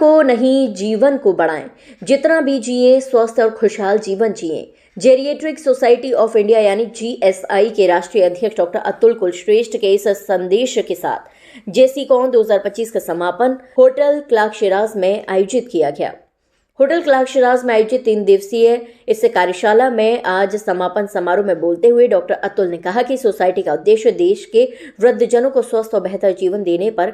को नहीं जीवन को बढ़ाएं, जितना भी जिए स्वस्थ और खुशहाल जीवन जिए। जेरिएट्रिक सोसाइटी ऑफ इंडिया यानी जीएसआई के राष्ट्रीय अध्यक्ष डॉक्टर अतुल कुलश्रेष्ठ के इस संदेश के साथ जेसीकॉन 2025 का समापन होटल क्लार्क शिराज में आयोजित किया गया। होटल क्लार्क शिराज में आयोजित 3 दिवसीय इस कार्यशाला में आज समापन समारोह में बोलते हुए डॉक्टर अतुल ने कहा कि सोसाइटी का उद्देश्य देश के वृद्धजनों को स्वस्थ और बेहतर जीवन देने पर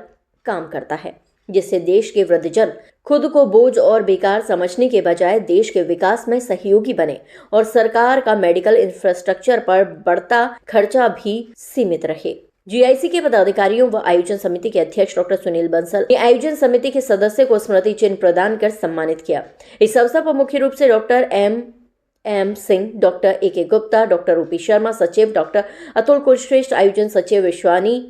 काम करता है, जिससे देश के वृद्धजन खुद को बोझ और बेकार समझने के बजाय देश के विकास में सहयोगी बने और सरकार का मेडिकल इंफ्रास्ट्रक्चर पर बढ़ता खर्चा भी सीमित रहे। जीआईसी के पदाधिकारियों व आयोजन समिति के अध्यक्ष डॉक्टर सुनील बंसल ने आयोजन समिति के सदस्य को स्मृति चिन्ह प्रदान कर सम्मानित किया। इस अवसर पर मुख्य रूप से doctor M Singh, doctor A Gupta, doctor Rupi Sharma सचिव, डॉक्टर अतुल कुलश्रेष्ठ आयोजन सचिव Vishwani,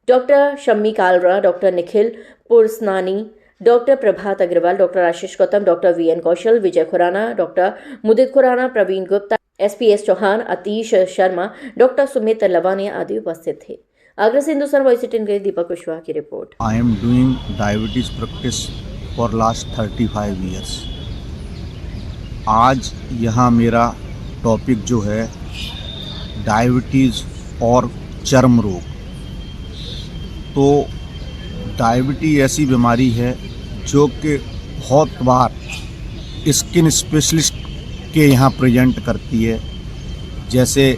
doctor Shammi Kalra, doctor Nikhil Pursnani, doctor Prabhat Agarwal, doctor Ashish Gautam, doctor VN Kaushal, Vijay Khurana, doctor Mudit Khurana, Praveen Gupta, SPS Chauhan, Atish Sharma, doctor Sumit Lavani आदि उपस्थित थे। आगरा से हिंदुस्तान वॉइस 18 के दीपक कुशवाहा की report. I am doing diabetes practice for last 35 years. आज यहाँ मेरा टॉपिक जो है डायबिटीज़ और चर्म रोग। तो डायबिटीज ऐसी बीमारी है जो कि बहुत बार स्किन स्पेशलिस्ट के यहाँ प्रेजेंट करती है, जैसे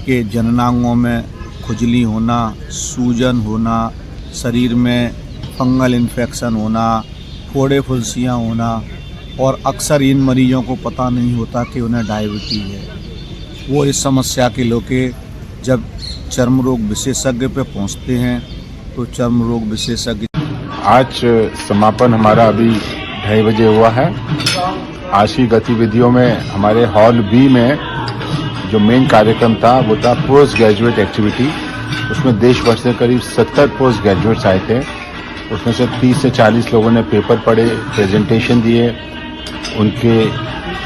कि जननांगों में खुजली होना, सूजन होना, शरीर में फंगल इन्फेक्शन होना, फोड़े फुंसियाँ होना, और अक्सर इन मरीजों को पता नहीं होता कि उन्हें डायबिटीज़ है। वो इस समस्या के लोग जब चर्म रोग विशेषज्ञ पे पहुंचते हैं तो चर्म रोग विशेषज्ञ। आज समापन हमारा अभी 2:30 बजे हुआ है। आज की गतिविधियों में हमारे हॉल बी में जो मेन कार्यक्रम था वो था पोस्ट ग्रेजुएट एक्टिविटी। उसमें देश भर से करीब 70 पोस्ट ग्रेजुएट्स आए थे। उसमें से 30 से 40 लोगों ने पेपर पढ़े, प्रेजेंटेशन दिए। उनके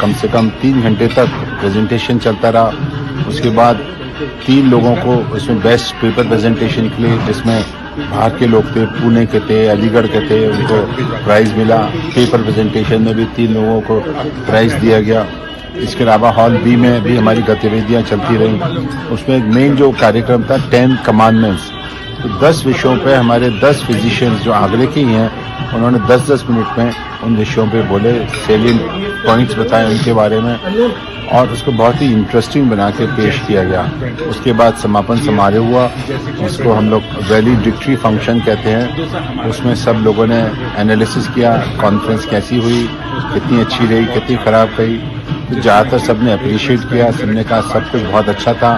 कम से कम 3 घंटे तक प्रेजेंटेशन चलता रहा। उसके बाद 3 लोगों को उसमें बेस्ट पेपर प्रेजेंटेशन के लिए, जिसमें बाहर के लोग थे, पुणे के थे, अलीगढ़ के थे, उनको प्राइज़ मिला। पेपर प्रेजेंटेशन में भी 3 लोगों को प्राइज़ दिया गया। इसके अलावा हॉल बी में भी हमारी गतिविधियां चलती रहीं। उसमें एक मेन जो कार्यक्रम था 10 कमांडमेंट्स। तो 10 विषयों पे हमारे 10 फिजिशियंस जो आगरे के ही हैं, उन्होंने 10-10 मिनट में उन विषयों पे बोले, सेलिएंट पॉइंट्स बताए उनके बारे में, और उसको बहुत ही इंटरेस्टिंग बना के पेश किया गया। उसके बाद समापन समारोह हुआ, जिसको हम लोग वैलिडिक्टरी फंक्शन कहते हैं। उसमें सब लोगों ने एनालिसिस किया, कॉन्फ्रेंस कैसी हुई, कितनी अच्छी रही, कितनी खराब रही। तो ज़्यादातर सबने अप्रिशिएट किया, सबने कहा सब कुछ बहुत अच्छा था।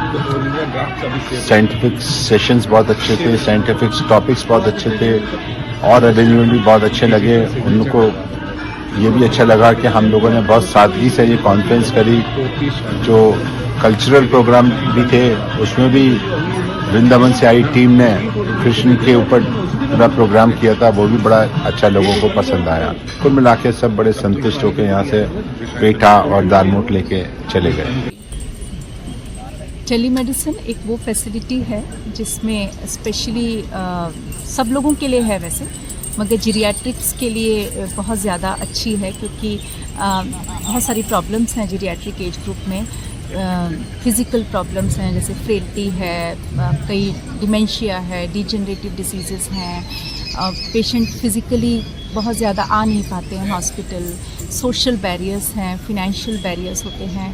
साइंटिफिक सेशंस बहुत अच्छे थे, साइंटिफिक टॉपिक्स बहुत अच्छे थे, और अरेंजमेंट भी बहुत अच्छे लगे। उनको ये भी अच्छा लगा कि हम लोगों ने बहुत सादगी से ये कॉन्फ्रेंस करी। जो कल्चरल प्रोग्राम भी थे उसमें भी वृंदावन से आई टीम ने कृष्ण के ऊपर पूरा प्रोग्राम किया था, वो भी बड़ा अच्छा लोगों को पसंद आया। कुल मिला के सब बड़े संतुष्ट होकर यहाँ से पेठा और दालमोट लेके चले गए। टेलीमेडिसिन एक वो फैसिलिटी है जिसमें स्पेशली सब लोगों के लिए है वैसे, मगर जीरियाट्रिक्स के लिए बहुत ज़्यादा अच्छी है, क्योंकि बहुत सारी प्रॉब्लम्स हैं जीरियाट्रिक एज ग्रुप में। फिज़िकल प्रॉब्लम्स हैं, जैसे फ्रेल्टी है, कई डिमेंशिया है, डिजेनरेटिव डिसीज़ेस हैं, पेशेंट फिज़िकली बहुत ज़्यादा आ नहीं पाते हैं हॉस्पिटल, सोशल बैरियर्स हैं, फिनेंशियल बैरियर्स होते हैं।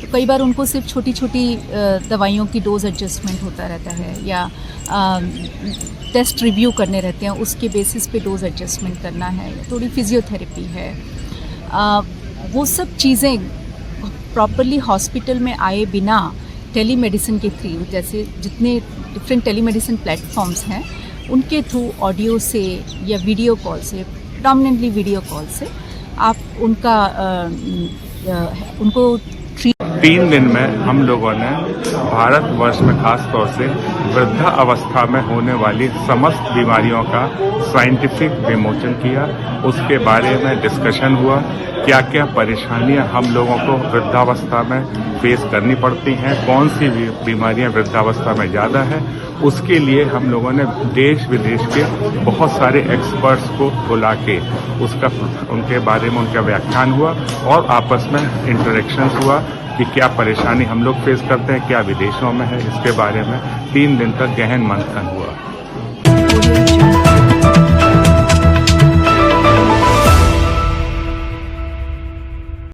तो कई बार उनको सिर्फ छोटी छोटी दवाइयों की डोज एडजस्टमेंट होता रहता है, या टेस्ट रिव्यू करने रहते हैं, उसके बेसिस पे डोज एडजस्टमेंट करना है, थोड़ी फिजियोथेरेपी है। वो सब चीज़ें प्रॉपरली हॉस्पिटल में आए बिना टेलीमेडिसिन के थ्रू, जैसे जितने डिफरेंट टेलीमेडिसिन प्लेटफॉर्म्स हैं उनके थ्रू ऑडियो से या वीडियो कॉल से, प्रोमिनेंटली वीडियो कॉल से आप उनको 3 दिन में हम लोगों ने भारतवर्ष में खास तौर से वृद्धा अवस्था में होने वाली समस्त बीमारियों का साइंटिफिक विमोचन किया। उसके बारे में डिस्कशन हुआ, क्या क्या परेशानियां हम लोगों को वृद्धावस्था में फेस करनी पड़ती हैं, कौन सी बीमारियां वृद्धावस्था में ज़्यादा है, उसके लिए हम लोगों ने देश विदेश के बहुत सारे एक्सपर्ट्स को बुला के उनके बारे में उनका व्याख्यान हुआ और आपस में इंटरेक्शंस हुआ कि क्या परेशानी हम लोग फेस करते हैं, क्या विदेशों में है, इसके बारे में 3 दिन तक गहन मंथन हुआ।